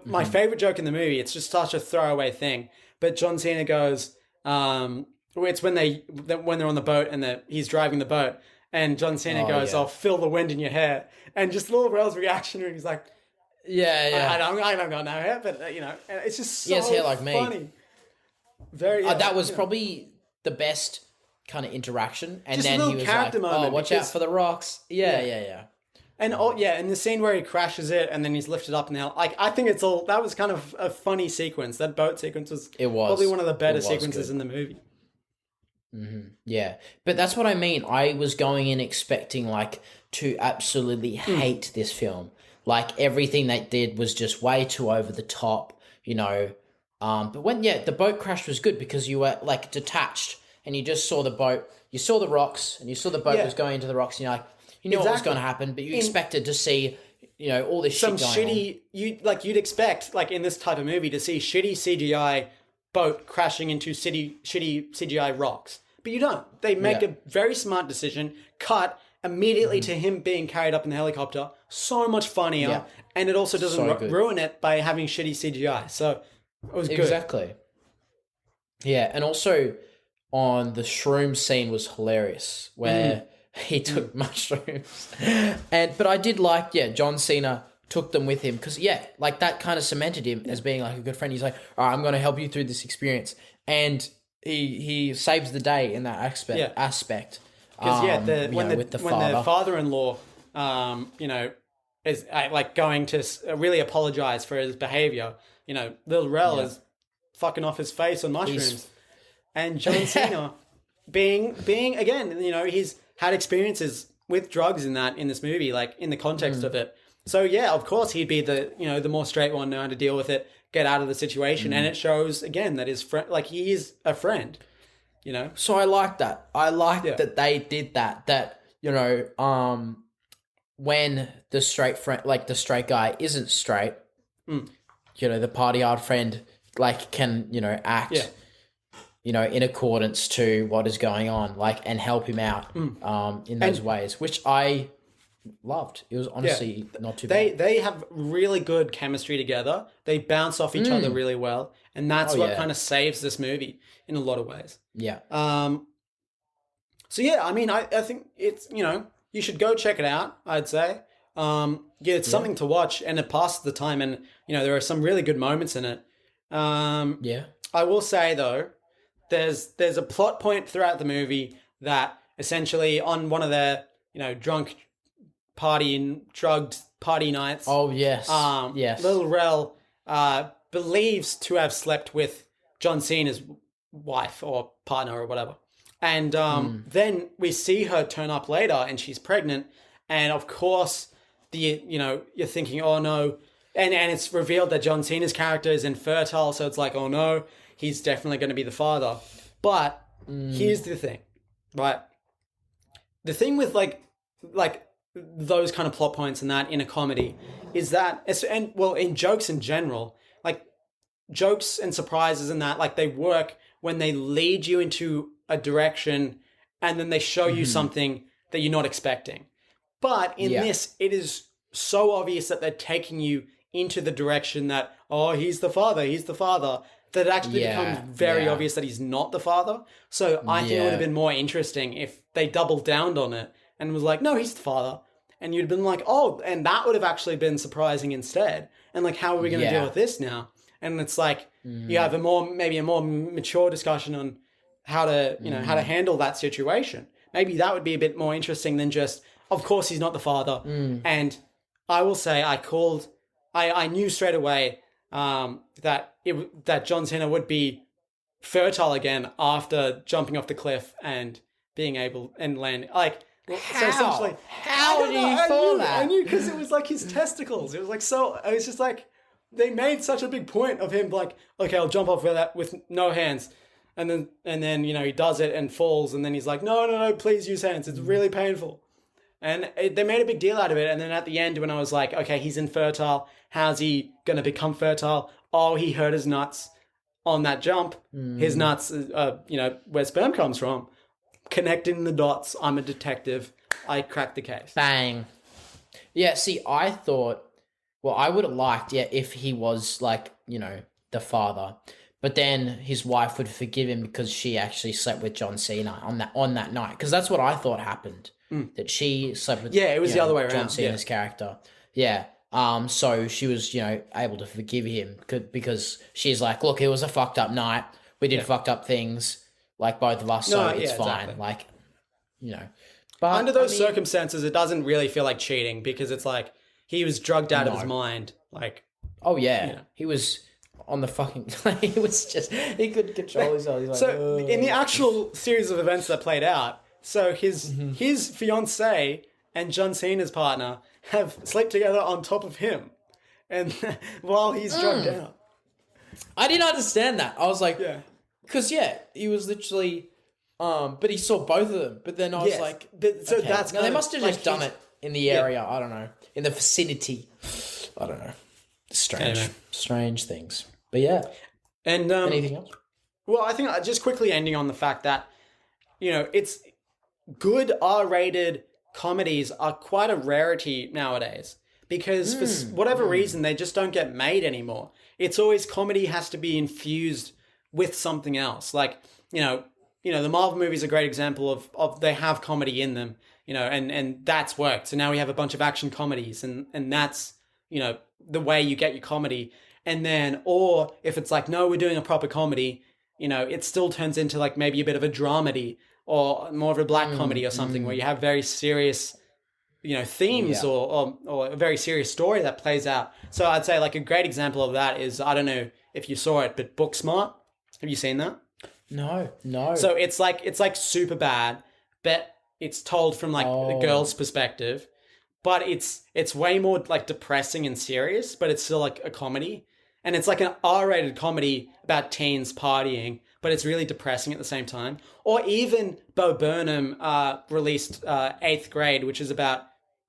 my favorite joke in the movie, it's just such a throwaway thing, but John Cena goes, it's when they're on the boat and he's driving the boat, and John Cena goes, "I'll feel the wind in your hair," and just Lil Rel's reaction, he's like, I don't got no hair, but it's just so hair like funny. Me. Very. That was probably the best kind of interaction, and just then he was like, "Oh, watch out for the rocks." Yeah. And and the scene where he crashes it and then he's lifted up in the hell, like, I think that was kind of a funny sequence. That boat sequence was probably one of the better sequences in the movie. Yeah, but that's what I mean. I was going in expecting to absolutely hate this film. Like, everything they did was just way too over the top, But when the boat crash was good because you were detached and you just saw the boat, you saw the rocks, and you saw the boat was going into the rocks, and you're like, you knew what was going to happen, but you expected to see, all this shit going on. You'd expect, in this type of movie, to see shitty CGI boat crashing into shitty CGI rocks. But you don't. They make a very smart decision, cut immediately to him being carried up in the helicopter. So much funnier. And it also doesn't ruin it by having shitty CGI. So it was good. Exactly. Yeah, and also on the shroom scene was hilarious, where he took mushrooms. But I did like, John Cena took them with him, because, that kind of cemented him as being a good friend. He's like, all right, I'm going to help you through this experience. And he saves the day in that aspect. Because, when the father-in-law, is going to really apologize for his behavior, Lil Rel is fucking off his face on mushrooms. And John Cena, being again, he's had experiences with drugs in this movie, in the context of it. So of course he'd be the more straight one, know how to deal with it, get out of the situation, and it shows again that his friend, he is a friend, So I like that. I like that they did that. That when the straight friend, the straight guy isn't straight, the party hard friend can act. In accordance to what is going on, and help him out in those ways, which I loved. It was honestly not too bad. They have really good chemistry together. They bounce off each other really well, and that's what kind of saves this movie in a lot of ways. Yeah. So I mean, I think it's you should go check it out. I'd say it's something to watch, and it passes the time, and there are some really good moments in it. I will say though, there's a plot point throughout the movie that essentially on one of their drunk drugged party nights. Oh yes, Lil Rel believes to have slept with John Cena's wife or partner or whatever, and then we see her turn up later and she's pregnant, and of course you're thinking, oh no, and it's revealed that John Cena's character is infertile, so it's like, oh no, he's definitely going to be the father. But here's the thing, right? The thing with those kind of plot points and that in a comedy is that, in jokes in general, jokes and surprises and that, they work when they lead you into a direction and then they show you something that you're not expecting. But in this, it is so obvious that they're taking you into the direction that, oh, he's the father, that it actually becomes very obvious that he's not the father. So I think it would have been more interesting if they doubled down on it and was like, no, he's the father. And you'd have been like, oh, and that would have actually been surprising instead. And like, how are we going to deal with this now? And it's like, you have maybe a more mature discussion on how to, how to handle that situation. Maybe that would be a bit more interesting than just, of course, he's not the father. And I will say I knew straight away that John Cena would be fertile again after jumping off the cliff and being able and land. Like, How do you feel that? I knew because it was like his testicles. It was like so. It was just like they made such a big point of him. Like, okay, I'll jump off with no hands, and then he does it and falls, and then he's like, no, please use hands. It's really painful. And they made a big deal out of it. And then at the end, when I was like, okay, he's infertile. How's he going to become fertile? Oh, he hurt his nuts on that jump. His nuts, where sperm comes from. Connecting the dots. I'm a detective. I cracked the case. Bang. Yeah, see, I thought, I would have liked, if he was like, the father. But then his wife would forgive him because she actually slept with John Cena on that night. Because that's what I thought happened. That she slept with it was the other way around. John Cena's character. Yeah. So she was, able to forgive him because she's like, look, it was a fucked up night. We did fucked up things, like both of us, so it's fine. Exactly. Like, But under those circumstances, it doesn't really feel like cheating because it's like he was drugged out of his mind. Like, oh yeah, he was on the fucking. He was just he couldn't control himself. He's like, so in the actual series of events that played out, so his fiancée and John Cena's partner have slept together on top of him, and while he's drugged out. I didn't understand that. I was like, because he was literally. But he saw both of them. But then I was like, so okay. That's they must have just done it in the area. I don't know, in the vicinity. I don't know. Strange things. But yeah. And anything else? Well, I think just quickly ending on the fact that it's good R-rated comedies are quite a rarity nowadays because for whatever reason they just don't get made anymore. It's always comedy has to be infused with something else, like the Marvel movies are a great example of they have comedy in them, and that's worked. So now we have a bunch of action comedies and that's, the way you get your comedy. And then, or if it's like, no, we're doing a proper comedy, it still turns into like maybe a bit of a dramedy or more of a black comedy or something where you have very serious, themes or a very serious story that plays out. So I'd say like a great example of that is, I don't know if you saw it, but Booksmart. Have you seen that? No. So it's like super bad, but it's told from like the girl's perspective, but it's way more like depressing and serious, but it's still like a comedy. And it's like an R-rated comedy about teens partying, but it's really depressing at the same time. Or even Bo Burnham released 8th Grade, which is about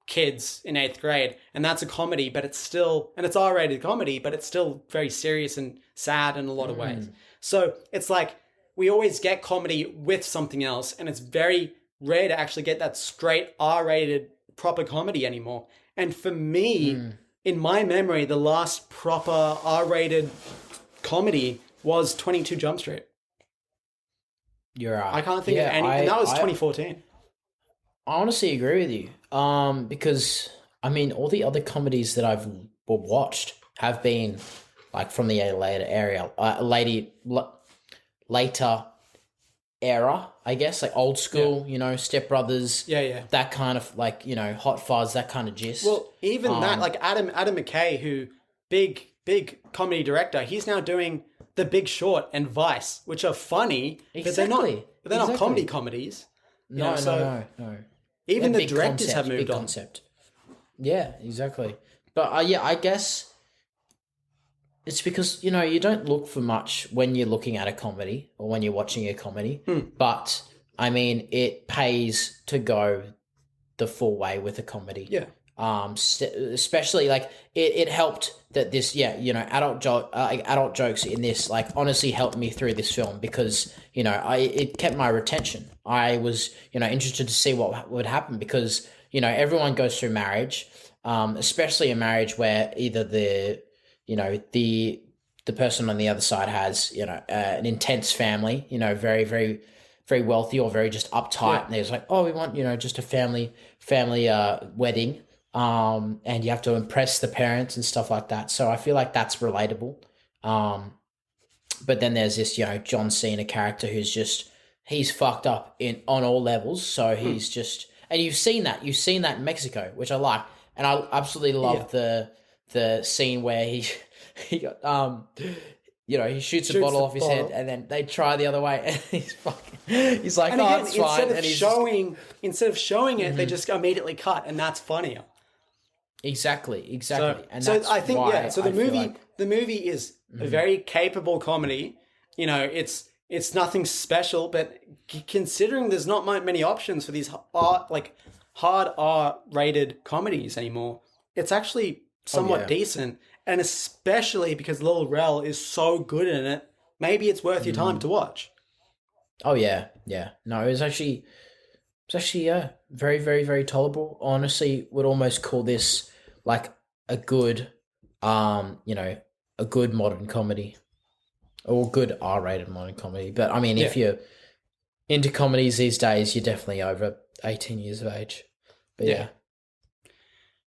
kids in 8th grade. And that's a comedy, but it's still, and it's R-rated comedy, but it's still very serious and sad in a lot of ways. So it's like, we always get comedy with something else, and it's very rare to actually get that straight R-rated proper comedy anymore. And for me, in my memory, the last proper R-rated comedy was 22 Jump Street. You're right. I can't think of any, and that was 2014. I honestly agree with you. Because all the other comedies that I've watched have been like from the later era, I guess, like old school, Step Brothers, that kind of like, Hot Fuzz, that kind of gist. Well, even that, like Adam McKay, who big comedy director, he's now doing The Big Short and Vice, which are funny, but they're not comedy comedies. No. Even the directors have moved on. Concept. Yeah, exactly. But I guess it's because, you don't look for much when you're looking at a comedy or when you're watching a comedy. But, it pays to go the full way with a comedy. Yeah. Especially, like, it helped that this, adult jokes in this, like, honestly helped me through this film because, it kept my retention. I was, interested to see what would happen because, everyone goes through marriage. especially a marriage where either the person on the other side has, an intense family, very, very, very wealthy or very just uptight. And there's like, oh, we want, just a family wedding. And you have to impress the parents and stuff like that. So I feel like that's relatable. But then there's this, John Cena character he's fucked up on all levels. So he's just, and you've seen that in Mexico, which I like. And I absolutely love the scene where he got, he shoots a bottle off his head and then they try the other way and he's like, oh, it's fine. Instead of showing it, they just immediately cut, and that's funnier. Exactly. So, And that's I think, why so the movie is a very capable comedy. It's nothing special, but considering there's not many options for these hard R-rated comedies anymore, it's actually somewhat decent. And especially because Lil Rel is so good in it, maybe it's worth your time to watch. Oh yeah. No, it was actually very, very, very tolerable. Honestly, would almost call this like a good, a good modern comedy, or good R-rated modern comedy. But I mean, if you're into comedies these days, you're definitely over 18 years of age. But yeah.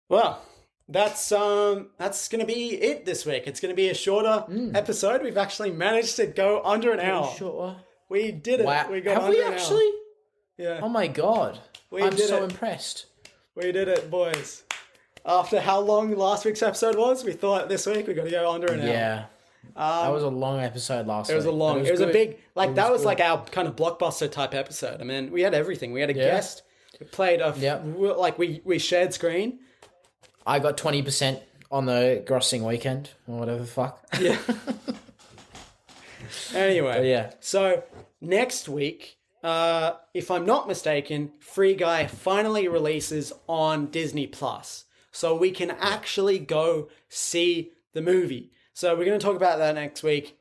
Well, that's going to be it this week. It's going to be a shorter episode. We've actually managed to go under an hour. Shorter. We did it. Wow. We got Have under we an actually? hour. Yeah. Oh my God. I'm so impressed. We did it, boys. After how long last week's episode was, we thought this week we got to go under an hour. Yeah. That was a long episode last week. It was a big, that was like our kind of blockbuster type episode. I mean, we had everything. We had a guest. We played we shared screen. I got 20% on the grossing weekend or whatever the fuck. Yeah. Anyway. But So next week, if I'm not mistaken, Free Guy finally releases on Disney Plus. So we can actually go see the movie. So we're going to talk about that next week.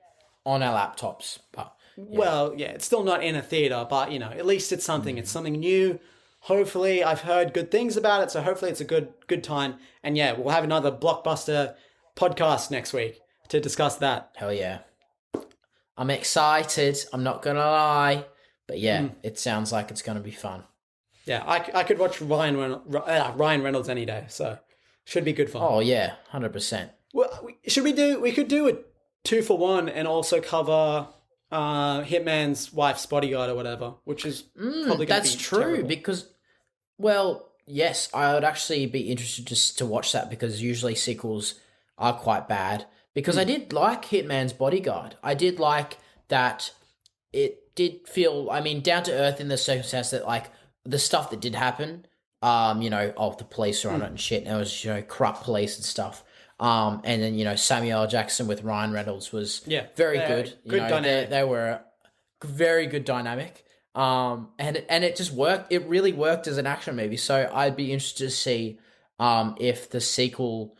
On our laptops. But it's still not in a theater, but at least it's something. It's something new. Hopefully, I've heard good things about it, so hopefully it's a good time. And we'll have another blockbuster podcast next week to discuss that. Hell yeah. I'm excited. I'm not going to lie. But it sounds like it's going to be fun. Yeah, I could watch Ryan Reynolds any day, so should be good fun. Oh, yeah, 100%. Well, we could do a 2-for-1 and also cover Hitman's Wife's Bodyguard or whatever, which is probably going to be That's true, terrible. because, yes, I would actually be interested just to watch that, because usually sequels are quite bad. Because I did like Hitman's Bodyguard. I did like that it did feel, down to earth in the circumstance that, like, the stuff that did happen, the police are on it and shit, and it was, corrupt police and stuff. And then, Samuel L. Jackson with Ryan Reynolds was very good. Good dynamic. They were a very good dynamic. And it just worked. It really worked as an action movie. So I'd be interested to see if the sequel,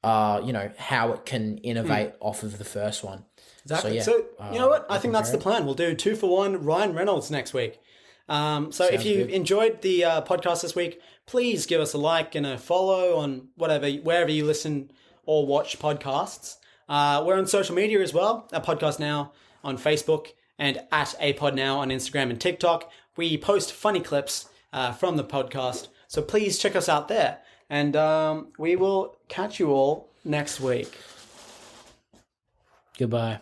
how it can innovate off of the first one. Exactly. So you know what? I think that's the plan. We'll do 2-for-1 Ryan Reynolds next week. If you enjoyed the podcast this week, please give us a like and a follow on wherever you listen or watch podcasts. We're on social media as well, at Podcast Now on Facebook and at APod Now on Instagram and TikTok. We post funny clips from the podcast, so please check us out there. And we will catch you all next week. Goodbye.